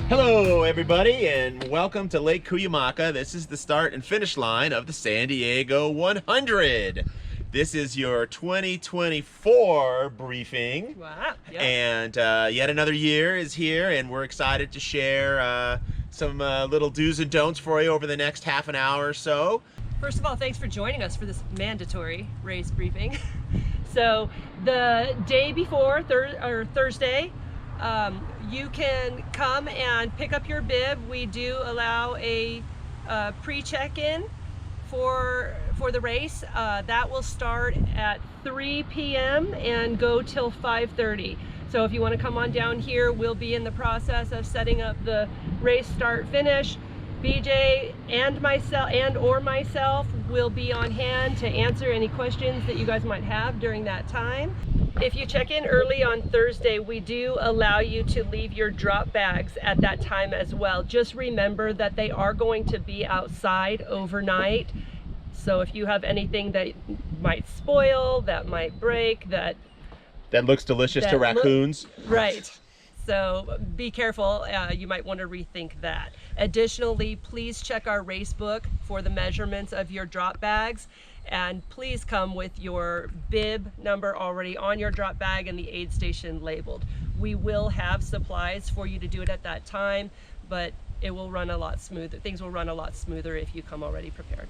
Hello everybody and welcome to Lake Cuyamaca. This is the start and finish line of the San Diego 100. This is your 2024 briefing. Wow. Yep. And yet another year is here, and we're excited to share some little do's and don'ts for you over the next half an hour or so. First of all, thanks for joining us for this mandatory race briefing. So the day before, Thursday, you can come and pick up your bib. We do allow a pre-check-in for the race. That will start at 3 p.m. and go till 5:30. So if you want to come on down here, we'll be in the process of setting up the race start finish. BJ and myself will be on hand to answer any questions that you guys might have during that time. If you check in early on Thursday, we do allow you to leave your drop bags at that time as well. Just remember that they are going to be outside overnight. So if you have anything that might spoil, that might break, that looks delicious to raccoons. Right. So be careful, you might want to rethink that. Additionally, please check our race book for the measurements of your drop bags, and please come with your bib number already on your drop bag and the aid station labeled. We will have supplies for you to do it at that time, but it will run a lot smoother. Things will run a lot smoother if you come already prepared.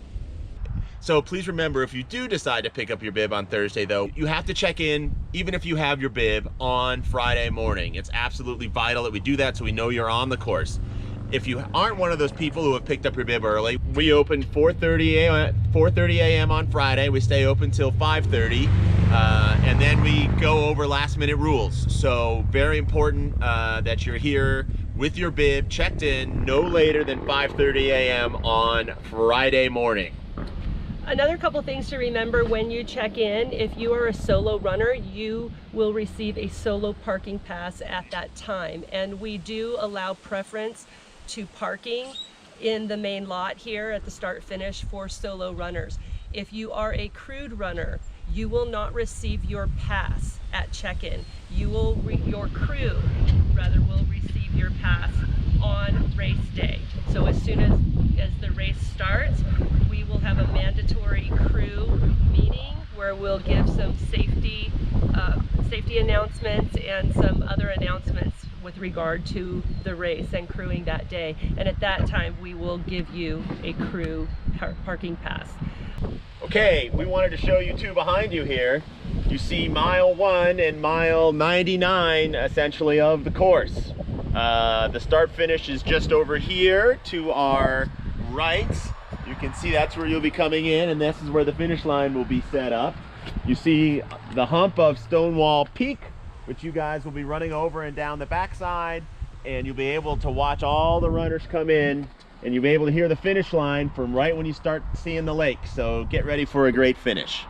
So please remember, if you do decide to pick up your bib on Thursday though, you have to check in, even if you have your bib, on Friday morning. It's absolutely vital that we do that so we know you're on the course. If you aren't one of those people who have picked up your bib early, we open 4:30 a.m. on Friday. We stay open till 5:30, and then we go over last minute rules. So very important that you're here with your bib checked in no later than 5:30 a.m. on Friday morning. Another couple things to remember when you check in: if you are a solo runner, you will receive a solo parking pass at that time. And we do allow preference to parking in the main lot here at the start finish for solo runners. If you are a crewed runner, you will not receive your pass at check-in. Your crew will receive your pass on race day. So as soon as the race starts, we will have a mandatory crew meeting where we'll give some safety announcements and some other announcements with regard to the race and crewing that day. And at that time, we will give you a crew parking pass. Okay, we wanted to show you two behind you here. You see mile 1 and mile 99 essentially of the course. The start finish is just over here to our right. You can see that's where you'll be coming in, and this is where the finish line will be set up. You see the hump of Stonewall Peak, which you guys will be running over and down the backside, and you'll be able to watch all the runners come in, and you'll be able to hear the finish line from right when you start seeing the lake. So get ready for a great finish.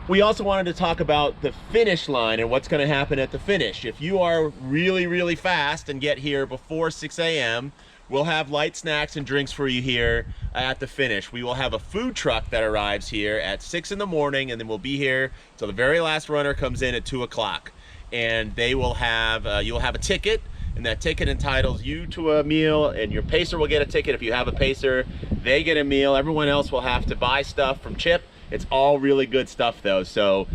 We also wanted to talk about the finish line and what's going to happen at the finish. If you are really fast and get here before 6 a.m., we'll have light snacks and drinks for you here at the finish. We will have a food truck that arrives here at 6 in the morning, and then we'll be here till the very last runner comes in at 2 o'clock. And they will have, you'll have a ticket, and that ticket entitles you to a meal, and your pacer will get a ticket. If you have a pacer, they get a meal. Everyone else will have to buy stuff from Chip. It's all really good stuff though, so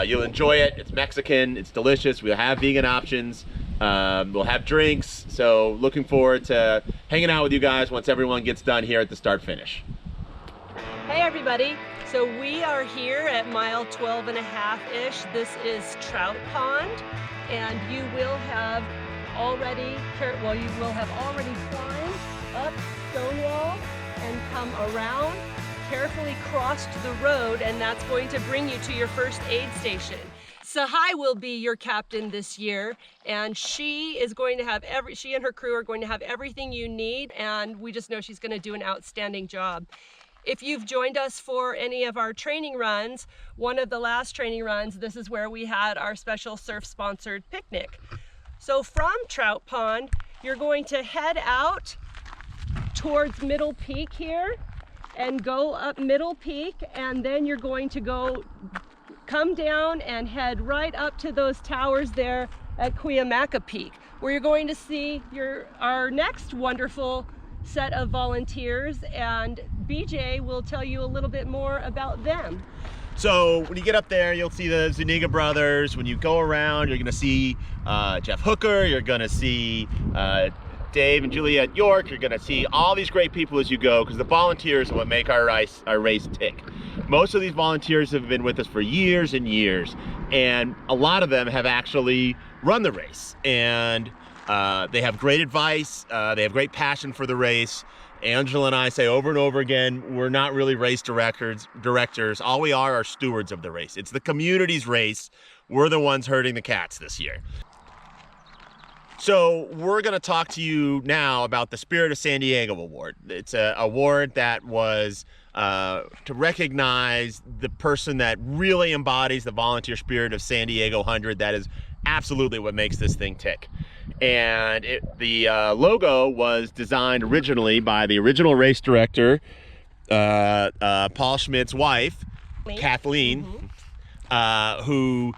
you'll enjoy it. It's Mexican, it's delicious. We'll have vegan options. We'll have drinks, so looking forward to hanging out with you guys once everyone gets done here at the start finish. Hey everybody, so we are here at mile 12.5-ish. This is Trout Pond, and you will have already climbed up Stonewall and come around, carefully crossed the road, and that's going to bring you to your first aid station. Sahai will be your captain this year, and she is going to have she and her crew are going to have everything you need, and we just know she's going to do an outstanding job. If you've joined us for any of our training runs, one of the last training runs, this is where we had our special surf-sponsored picnic. So from Trout Pond, you're going to head out towards Middle Peak here and go up Middle Peak, and then you're going to go come down and head right up to those towers there at Cuyamaca Peak, where you're going to see our next wonderful set of volunteers, and BJ will tell you a little bit more about them. So when you get up there, you'll see the Zuniga brothers. When you go around, you're gonna see Jeff Hooker, you're gonna see Dave and Juliet York, you're gonna see all these great people as you go, because the volunteers are what make our race tick. Most of these volunteers have been with us for years and years, and a lot of them have actually run the race, and they have great advice, they have great passion for the race. Angela and I say over and over again, we're not really race directors. All we are stewards of the race. It's the community's race. We're the ones herding the cats this year. So we're going to talk to you now about the Spirit of San Diego Award. It's an award that was to recognize the person that really embodies the volunteer spirit of San Diego 100. That is absolutely what makes this thing tick. And the logo was designed originally by the original race director, Paul Schmidt's wife, Kathleen, who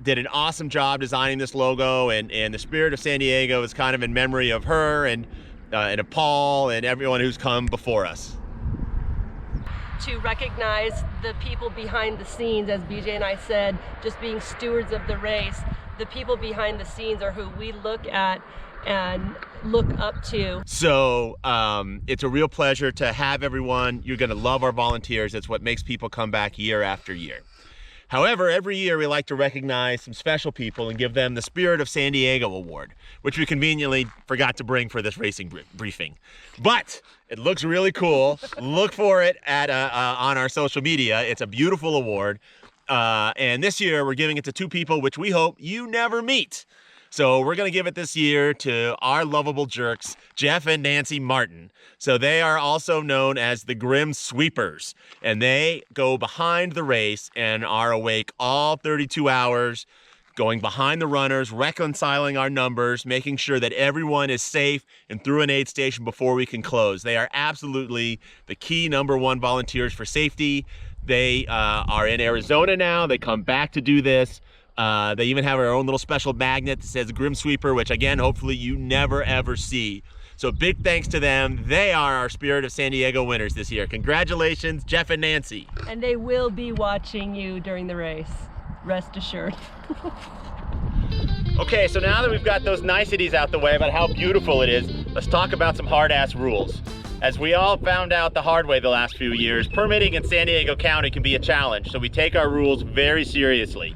did an awesome job designing this logo, and the Spirit of San Diego is kind of in memory of her and of Paul and everyone who's come before us. To recognize the people behind the scenes, as BJ and I said, just being stewards of the race. The people behind the scenes are who we look at and look up to. So it's a real pleasure to have everyone. You're going to love our volunteers. It's what makes people come back year after year. However, every year we like to recognize some special people and give them the Spirit of San Diego Award, which we conveniently forgot to bring for this racing briefing. But it looks really cool. Look for it at on our social media. It's a beautiful award. And this year we're giving it to two people which we hope you never meet. So we're going to give it this year to our lovable jerks, Jeff and Nancy Martin. So they are also known as the Grim Sweepers, and they go behind the race and are awake all 32 hours, going behind the runners, reconciling our numbers, making sure that everyone is safe and through an aid station before we can close. They are absolutely the key #1 volunteers for safety. They are in Arizona now. They come back to do this. They even have our own little special magnet that says Grim Sweeper, which again, hopefully you never ever see. So big thanks to them. They are our Spirit of San Diego winners this year. Congratulations, Jeff and Nancy. And they will be watching you during the race, rest assured. Okay, so now that we've got those niceties out the way about how beautiful it is, let's talk about some hard-ass rules. As we all found out the hard way the last few years, permitting in San Diego County can be a challenge, so we take our rules very seriously.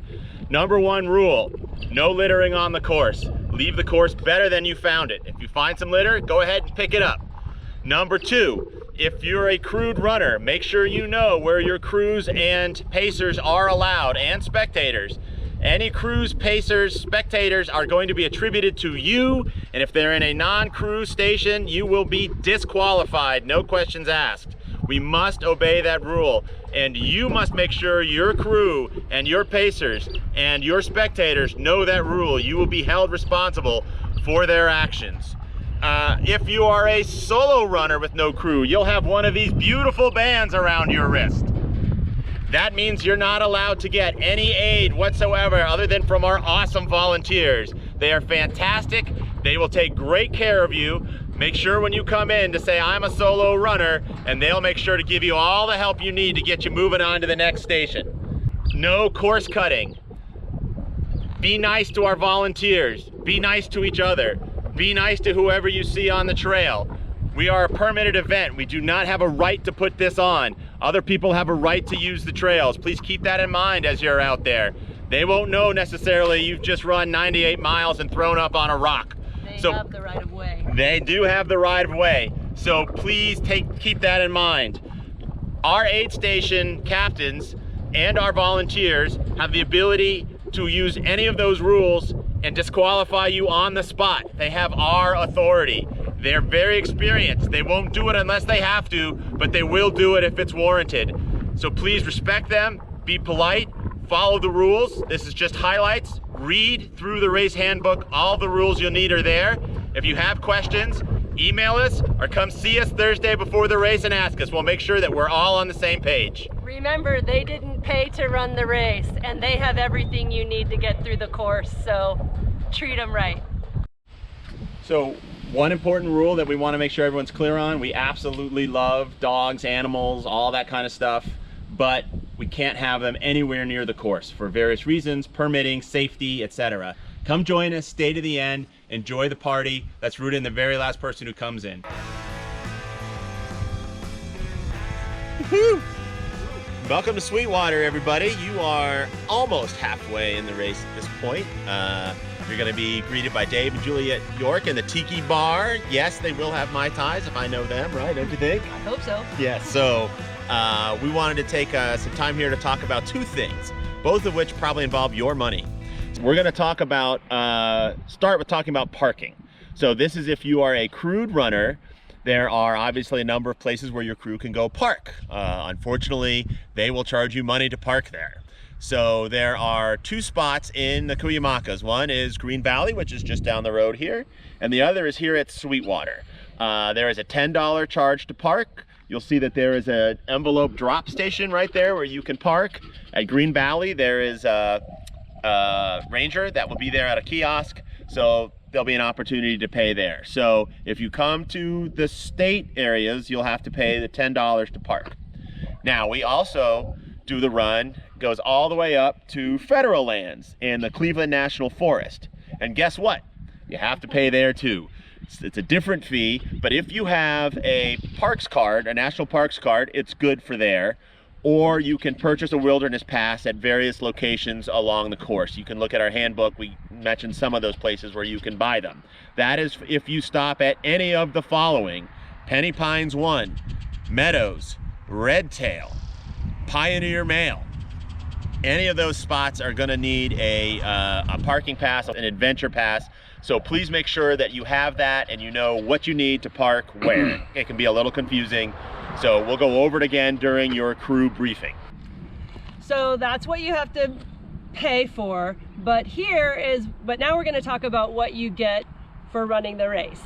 #1 rule, no littering on the course. Leave the course better than you found it. If you find some litter, go ahead and pick it up. #2, if you're a crewed runner, make sure you know where your crews and pacers are allowed, and spectators. Any crews, pacers, spectators are going to be attributed to you, and if they're in a non-crew station, you will be disqualified, no questions asked. We must obey that rule, and you must make sure your crew and your pacers and your spectators know that rule. You will be held responsible for their actions. If you are a solo runner with no crew, you'll have one of these beautiful bands around your wrist. That means you're not allowed to get any aid whatsoever other than from our awesome volunteers. They are fantastic. They will take great care of you. Make sure when you come in to say, I'm a solo runner, and they'll make sure to give you all the help you need to get you moving on to the next station. No course cutting. Be nice to our volunteers. Be nice to each other. Be nice to whoever you see on the trail. We are a permitted event. We do not have a right to put this on. Other people have a right to use the trails. Please keep that in mind as you're out there. They won't know necessarily you've just run 98 miles and thrown up on a rock. They have the right of way. They do have the right of way. So please keep that in mind. Our aid station captains and our volunteers have the ability to use any of those rules and disqualify you on the spot. They have our authority. They're very experienced. They won't do it unless they have to, but they will do it if it's warranted. So please respect them, be polite, follow the rules. This is just highlights. Read through the race handbook. All the rules you'll need are there. If you have questions, email us or come see us Thursday before the race and ask us. We'll make sure that we're all on the same page. remember, they didn't pay to run the race, and they have everything you need to get through the course, so treat them right. So one important rule that we want to make sure everyone's clear on, we absolutely love dogs, animals, all that kind of stuff, but we can't have them anywhere near the course for various reasons, permitting, safety, etc. Come join us, stay to the end, enjoy the party. Let's root in the very last person who comes in. Woo-hoo! Welcome to Sweetwater, everybody. You are almost halfway in the race at this point. You're going to be greeted by Dave and Juliet York in the Tiki Bar. Yes, they will have Mai Tais if I know them, right? Don't you think? I hope so. Yes, so we wanted to take some time here to talk about two things, both of which probably involve your money. We're going to talk about, start with talking about parking. So this is if you are a crewed runner. There are obviously a number of places where your crew can go park. Unfortunately, they will charge you money to park there. So there are two spots in the Cuyamacas. One is Green Valley, which is just down the road here, and the other is here at Sweetwater. There is a $10 charge to park. You'll see that there is an envelope drop station right there where you can park. At Green Valley, there is a ranger that will be there at a kiosk, so there'll be an opportunity to pay there. So if you come to the state areas, you'll have to pay the $10 to park. Now, we also do the run, goes all the way up to federal lands in the Cleveland National Forest. And guess what? You have to pay there too. It's a different fee, but if you have a parks card, a national parks card, it's good for there. Or you can purchase a wilderness pass at various locations along the course. You can look at our handbook. We mentioned some of those places where you can buy them. That is if you stop at any of the following: Penny Pines 1, Meadows, Redtail, Pioneer Mail. Any of those spots are gonna need a parking pass, an adventure pass. So please make sure that you have that and you know what you need to park where. It can be a little confusing. So we'll go over it again during your crew briefing. So that's what you have to pay for, but now we're gonna talk about what you get for running the race.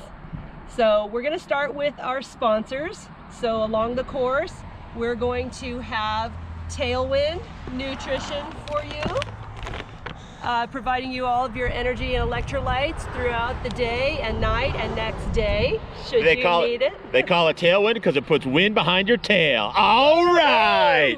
So we're gonna start with our sponsors. So along the course, we're going to have Tailwind Nutrition for you, providing you all of your energy and electrolytes throughout the day and night and next day, should you need it. They call it Tailwind because it puts wind behind your tail. All right!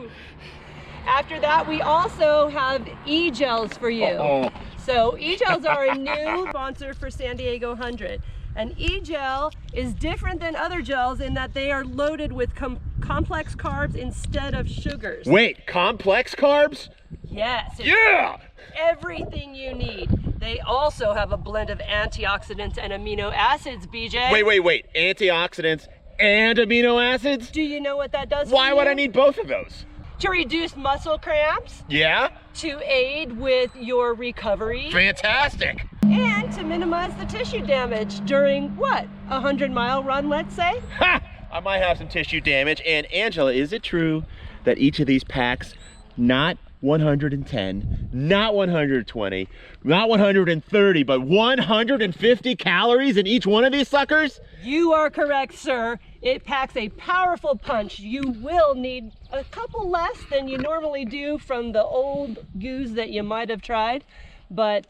After that, we also have e-gels for you. So e-gels are a new sponsor for San Diego 100. An e-gel is different than other gels in that they are loaded with complex carbs instead of sugars. Wait, complex carbs? Yes. Yeah! Everything you need. They also have a blend of antioxidants and amino acids, BJ. Wait. Antioxidants and amino acids? Do you know what that does? Why would I need both of those? To reduce muscle cramps. Yeah? To aid with your recovery. Fantastic! And to minimize the tissue damage during what? A 100-mile run, let's say? Ha! I might have some tissue damage. And Angela, is it true that each of these packs, not 110, not 120, not 130, but 150 calories in each one of these suckers? You are correct, sir. It packs a powerful punch. You will need a couple less than you normally do from the old goos that you might have tried, but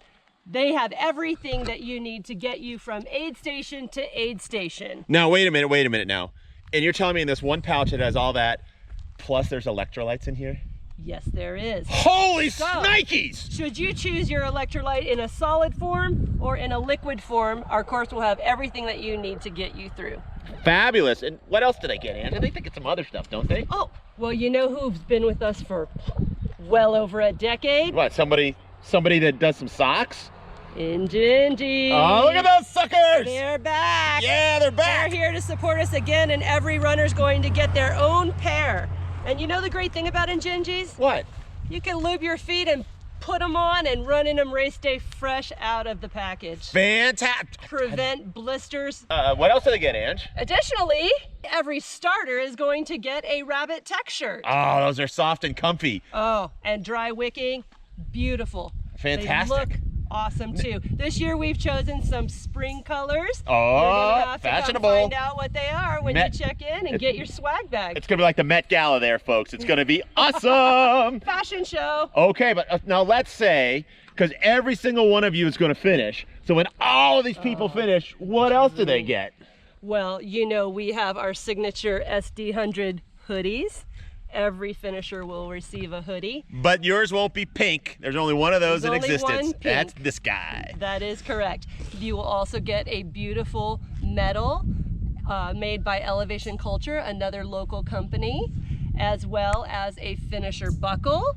they have everything that you need to get you from aid station to aid station. Now, wait a minute now. And you're telling me in this one pouch it has all that, plus there's electrolytes in here? Yes, there is. Holy snikes! Should you choose your electrolyte in a solid form or in a liquid form, our course will have everything that you need to get you through. Fabulous. And what else did I get, Anna? They think it's some other stuff, don't they? Oh, well, you know who's been with us for well over a decade? What, somebody that does some socks? Injinji. Oh, look at those suckers! They're back. Yeah, they're back. They're here to support us again, and every runner's going to get their own pair. And you know the great thing about Injinjis? What? You can lube your feet and put them on and run in them race day fresh out of the package. Fantastic. Prevent blisters. What else did I get, Ange? Additionally, every starter is going to get a Rabbit Tech shirt. Oh, those are soft and comfy. Oh, and dry wicking, beautiful. Fantastic. They look awesome too. This year we've chosen some spring colors. Oh, You're gonna have to fashionable. come find out what they are when you check in and get your swag bag. It's gonna be like the Met Gala there, folks. It's gonna be awesome. Fashion show. Okay, but now let's say, because every single one of you is gonna finish, so when all of these people finish, what else do they get? Well, you know, we have our signature SD100 hoodies. Every finisher will receive a hoodie. But yours won't be pink. There's only one of those in existence. Pink. That's this guy. That is correct. You will also get a beautiful medal made by Elevation Culture, another local company, as well as a finisher buckle.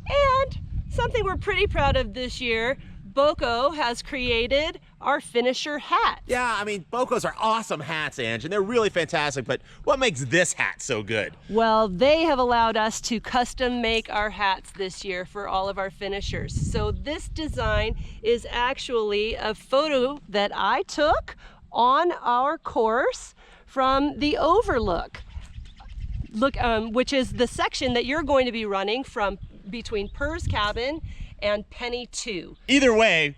And something we're pretty proud of this year, Boko has created our finisher hat. Yeah, I mean, Bokos are awesome hats, Ange, and they're really fantastic, but what makes this hat so good? Well, they have allowed us to custom make our hats this year for all of our finishers. So this design is actually a photo that I took on our course from the Overlook, which is the section that you're going to be running from between Purr's Cabin and Penny 2. Either way,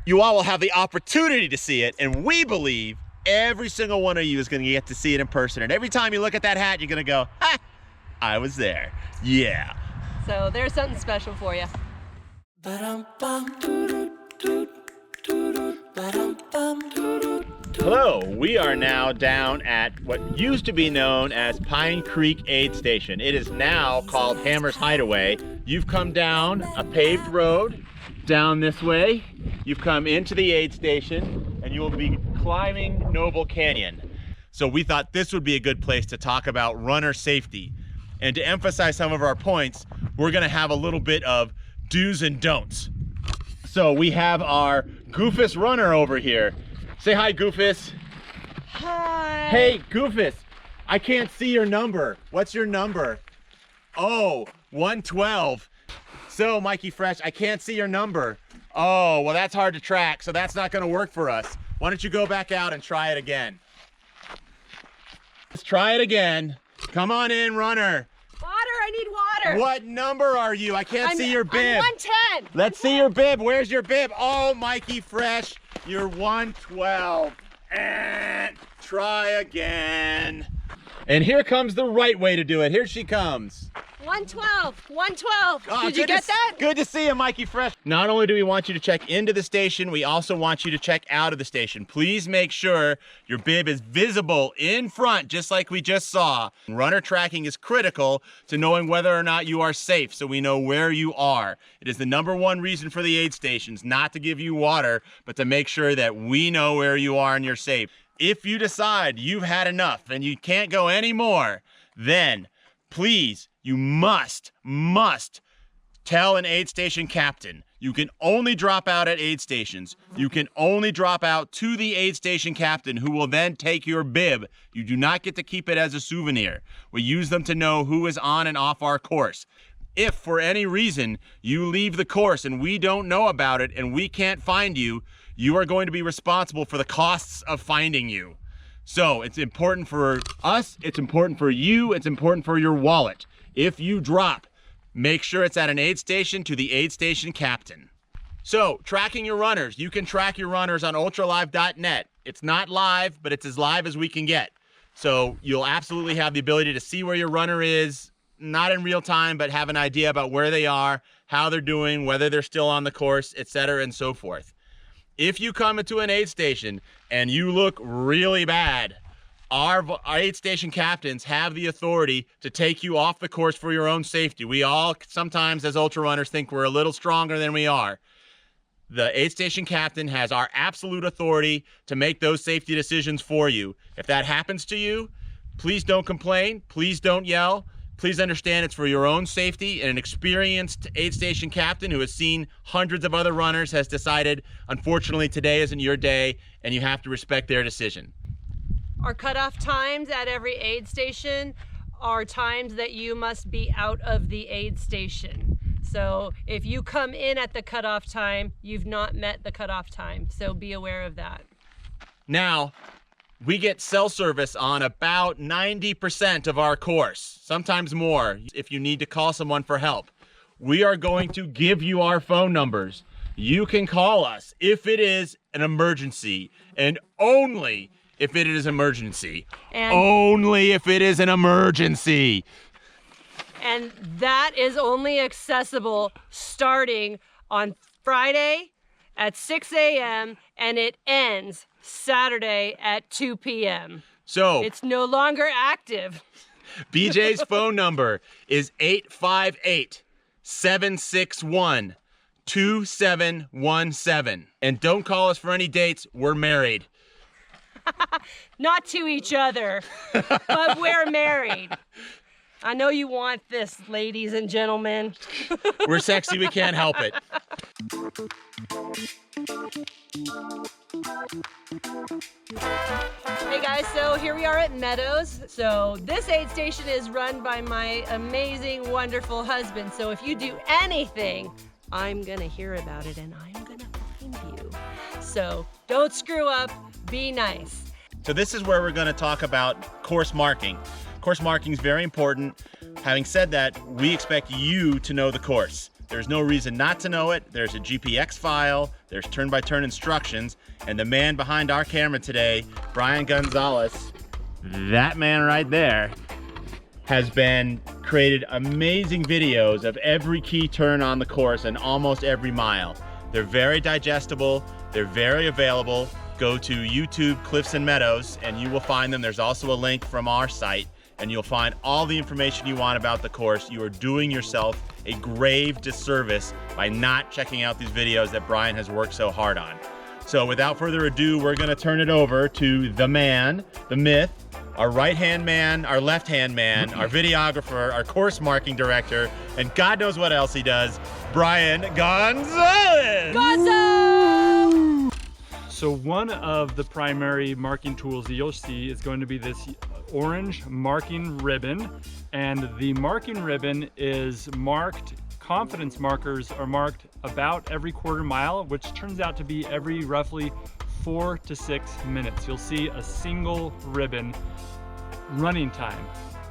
you all will have the opportunity to see it, and we believe every single one of you is going to get to see it in person. And every time you look at that hat, you're going to go, ha, I was there. Yeah. So there's something special for you. Hello, we are now down at what used to be known as Pine Creek Aid Station. It is now called Hammer's Hideaway. You've come down a paved road down this way. You've come into the aid station and you will be climbing Noble Canyon. So we thought this would be a good place to talk about runner safety. And to emphasize some of our points, we're gonna have a little bit of do's and don'ts. So we have our Goofus runner over here. Say hi, Goofus. Hi. Hey, Goofus, I can't see your number. What's your number? Oh, 112. So, Mikey Fresh, I can't see your number. Oh, well, that's hard to track, so that's not gonna work for us. Why don't you go back out and try it again? Let's try it again. Come on in, runner. Water, I need water. What number are you? I can't see your bib. I'm 110. Let's see your bib. Where's your bib? Oh, Mikey Fresh, you're 112. And try again. And here comes the right way to do it. Here she comes. 112, 112. Oh, Did you get that? Good to see you, Mikey Fresh. Not only do we want you to check into the station, we also want you to check out of the station. Please make sure your bib is visible in front, just like we just saw. Runner tracking is critical to knowing whether or not you are safe, so we know where you are. It is the #1 reason for the aid stations, not to give you water, but to make sure that we know where you are and you're safe. If you decide you've had enough and you can't go anymore, then please, you must tell an aid station captain. You can only drop out at aid stations. You can only drop out to the aid station captain, who will then take your bib. You do not get to keep it as a souvenir. We use them to know who is on and off our course. If for any reason you leave the course and we don't know about it and we can't find you, you are going to be responsible for the costs of finding you. So it's important for us, it's important for you, it's important for your wallet. If you drop, make sure it's at an aid station to the aid station captain. So, tracking your runners. You can track your runners on ultralive.net. It's not live, but it's as live as we can get. So you'll absolutely have the ability to see where your runner is, not in real time, but have an idea about where they are, how they're doing, whether they're still on the course, etc., and so forth. If you come into an aid station and you look really bad, our aid station captains have the authority to take you off the course for your own safety. We all sometimes as ultra runners think we're a little stronger than we are. The aid station captain has our absolute authority to make those safety decisions for you. If that happens to you, please don't complain, please don't yell. Please understand it's for your own safety, and an experienced aid station captain who has seen hundreds of other runners has decided, unfortunately, today isn't your day, and you have to respect their decision. Our cutoff times at every aid station are times that you must be out of the aid station. So if you come in at the cutoff time, you've not met the cutoff time. So be aware of that. Now, we get cell service on about 90% of our course, sometimes more, if you need to call someone for help. We are going to give you our phone numbers. You can call us if it is an emergency, and only if it is emergency. And only if it is an emergency. And that is only accessible starting on Friday at 6 a.m. and it ends Saturday at 2 p.m. So it's no longer active. BJ's phone number is 858-761-2717. And don't call us for any dates. We're married. Not to each other, but we're married. I know you want this, ladies and gentlemen. We're sexy, we can't help it. Hey guys, so here we are at Meadows. So this aid station is run by my amazing, wonderful husband. So if you do anything, I'm gonna hear about it and I'm gonna find you. So don't screw up, be nice. So this is where we're going to talk about course marking. Course marking is very important. Having said that, we expect you to know the course. There's no reason not to know it. There's a GPX file, there's turn-by-turn instructions, and the man behind our camera today, Brian Gonzalez, that man right there, has been created amazing videos of every key turn on the course and almost every mile. They're very digestible, they're very available. Go to YouTube Cliffs and Meadows and you will find them. There's also a link from our site and you'll find all the information you want about the course. You are doing yourself a grave disservice by not checking out these videos that Brian has worked so hard on. So without further ado, we're gonna turn it over to the man, the myth, our right-hand man, our left-hand man, our videographer, our course marking director, and God knows what else he does, Brian Gonzalez! Gonzo! So one of the primary marking tools that you'll see is going to be this orange marking ribbon. And the marking ribbon is marked, confidence markers are marked about every quarter mile, which turns out to be every roughly 4 to 6 minutes. You'll see a single ribbon running time.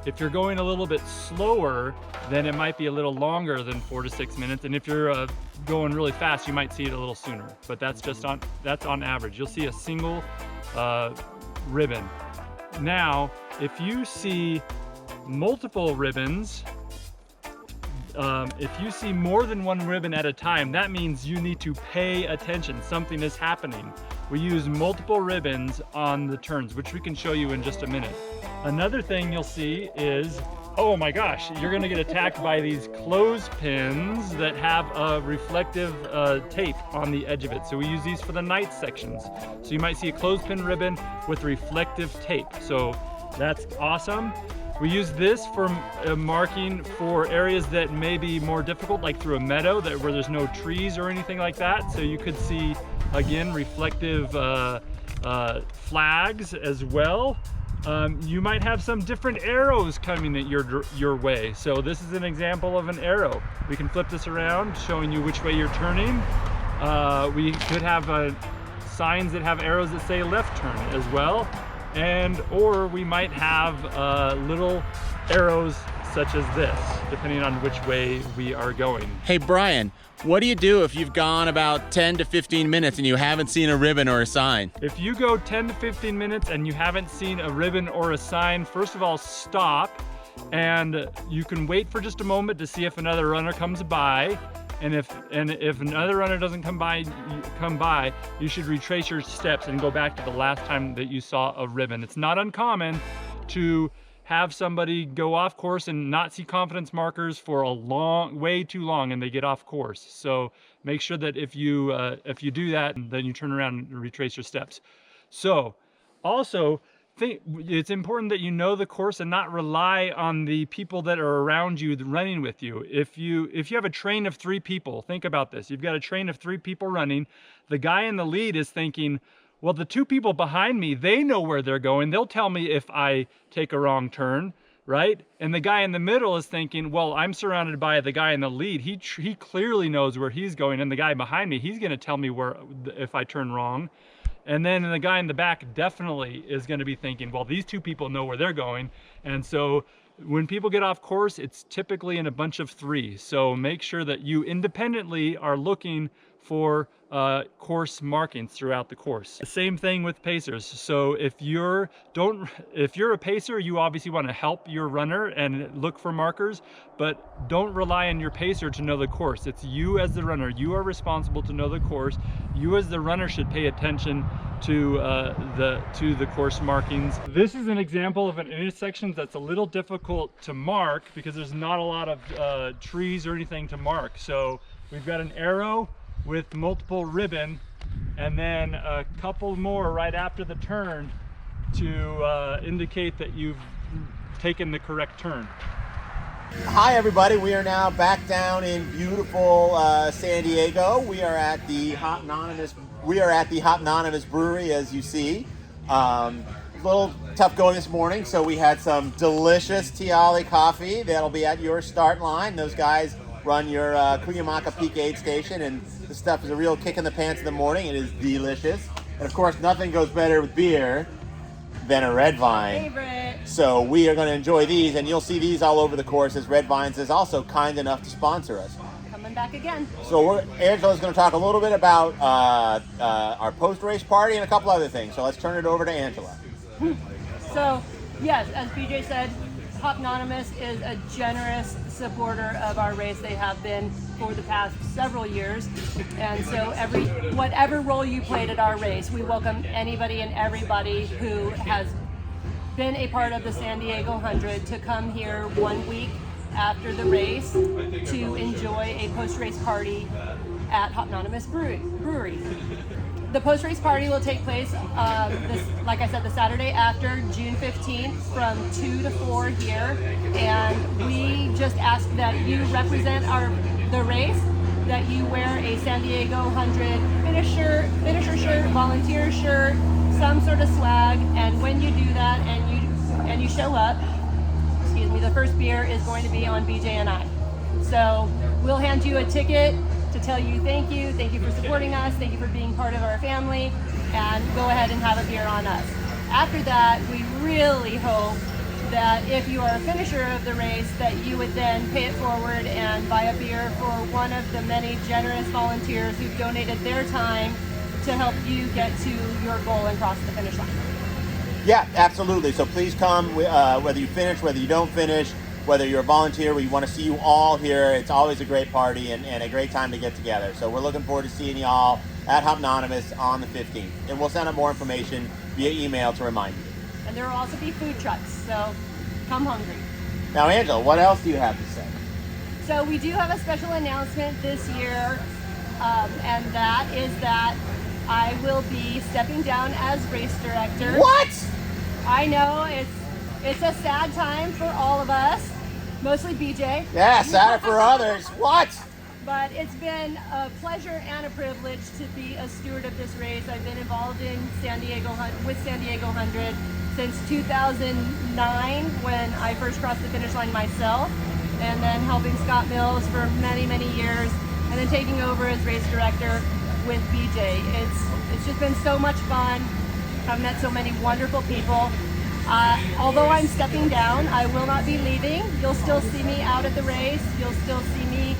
If you're going a little bit slower, then it might be a little longer than 4 to 6 minutes. And if you're going really fast, you might see it a little sooner. But that's on average. You'll see a single ribbon. Now, if you see multiple ribbons, if you see more than one ribbon at a time, that means you need to pay attention. Something is happening. We use multiple ribbons on the turns, which we can show you in just a minute. Another thing you'll see is, oh my gosh, you're gonna get attacked by these clothespins that have a reflective tape on the edge of it. So we use these for the night sections. So you might see a clothespin ribbon with reflective tape. So that's awesome. We use this for marking for areas that may be more difficult, like through a meadow where there's no trees or anything like that. So you could see, again, reflective flags as well. You might have some different arrows coming at your way. So this is an example of an arrow. We can flip this around, showing you which way you're turning. We could have signs that have arrows that say left turn as well. Or we might have little arrows such as this, depending on which way we are going. Hey Brian, what do you do if you've gone about 10 to 15 minutes and you haven't seen a ribbon or a sign? If you go 10 to 15 minutes and you haven't seen a ribbon or a sign, first of all, stop. And you can wait for just a moment to see if another runner comes by. And if another runner doesn't come by, you should retrace your steps and go back to the last time that you saw a ribbon. It's not uncommon to have somebody go off course and not see confidence markers for way too long, and they get off course. So make sure that if you do that, then you turn around and retrace your steps. So also, it's important that you know the course and not rely on the people that are around you running with you. If you have a train of 3 people, think about this. You've got a train of 3 people running. The guy in the lead is thinking, well, the 2 people behind me, they know where they're going. They'll tell me if I take a wrong turn, right? And the guy in the middle is thinking, well, I'm surrounded by the guy in the lead. He clearly knows where he's going. And the guy behind me, he's gonna tell me if I turn wrong. And then the guy in the back definitely is going to be thinking, well, these 2 people know where they're going. And so when people get off course, it's typically in a bunch of 3. So make sure that you independently are looking for course markings throughout the course. The same thing with pacers. So if you're a pacer, you obviously want to help your runner and look for markers, but don't rely on your pacer to know the course. It's you as the runner. You are responsible to know the course. You as the runner should pay attention to the course markings. This is an example of an intersection that's a little difficult to mark because there's not a lot of trees or anything to mark. So we've got an arrow with multiple ribbon and then a couple more right after the turn to indicate that you've taken the correct turn. Hi everybody, we are now back down in beautiful San Diego. We are at the Hopnonymous Brewery, as you see. A little tough going this morning, so we had some delicious Tiali coffee that'll be at your start line. Those guys run your Cuyamaca Peak aid station, and this stuff is a real kick in the pants in the morning. It is delicious. And of course, nothing goes better with beer than a red vine. Favorite. So we are going to enjoy these, and you'll see these all over the course, as Red Vines is also kind enough to sponsor us. Coming back again. So Angela's going to talk a little bit about our post-race party and a couple other things. So let's turn it over to Angela. So, yes, as BJ said, Hopnonymous is a generous supporter of our race. They have been for the past several years. And so whatever role you played at our race, we welcome anybody and everybody who has been a part of the San Diego 100 to come here 1 week after the race to enjoy a post-race party at Hopnonymous Brewery. The post-race party will take place, like I said, the Saturday after, June 15th, from 2 to 4 here. And we just ask that you represent the race, that you wear a San Diego 100 finisher shirt, volunteer shirt, some sort of swag. And when you do that and you show up, excuse me, the first beer is going to be on BJ and I. So we'll hand you a ticket to tell you thank you for supporting us, thank you for being part of our family, and go ahead and have a beer on us. After that, we really hope that if you are a finisher of the race, that you would then pay it forward and buy a beer for one of the many generous volunteers who've donated their time to help you get to your goal and cross the finish line. Yeah, absolutely. So please come, whether you finish, whether you don't finish, whether you're a volunteer. We want to see you all here. It's always a great party and a great time to get together. So we're looking forward to seeing you all at Hopnonymous on the 15th. And we'll send out more information via email to remind you. And there will also be food trucks, so come hungry. Now, Angela, what else do you have to say? So we do have a special announcement this year, and that is that I will be stepping down as race director. What? I know, it's a sad time for all of us, mostly BJ. Yeah, sad for others. What? But it's been a pleasure and a privilege to be a steward of this race. I've been involved in San Diego 100 since 2009 when I first crossed the finish line myself, and then helping Scott Mills for many, many years, and then taking over as race director with BJ. It's just been so much fun. I've met so many wonderful people. Although I'm stepping down, I will not be leaving. You'll still see me out at the race. You'll still see me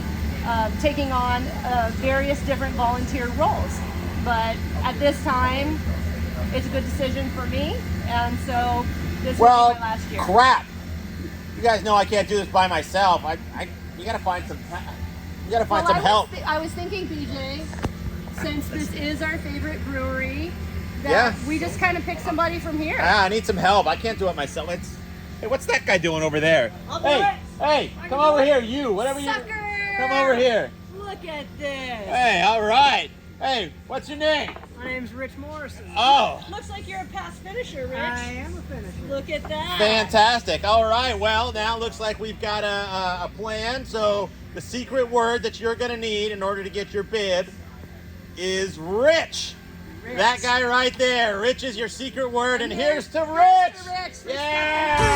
taking on various different volunteer roles. But at this time, it's a good decision for me, and so this will be my last year. Crap! You guys know I can't do this by myself. You gotta find some. You gotta find some help. I was thinking, BJ, since this is our favorite brewery, that we just kind of pick somebody from here. I need some help. I can't do it myself. Hey, what's that guy doing over there? Hey, come over here, you. Whatever you. Come over here. Look at this. Hey, all right. Hey, what's your name? My name's Rich Morrison. Oh. Looks like you're a past finisher, Rich. I am a finisher. Look at that. Fantastic. All right. Well, now looks like we've got a plan. So the secret word that you're going to need in order to get your bib is Rich. That guy right there. Rich is your secret word, and here's to Rich. Rich. Yeah.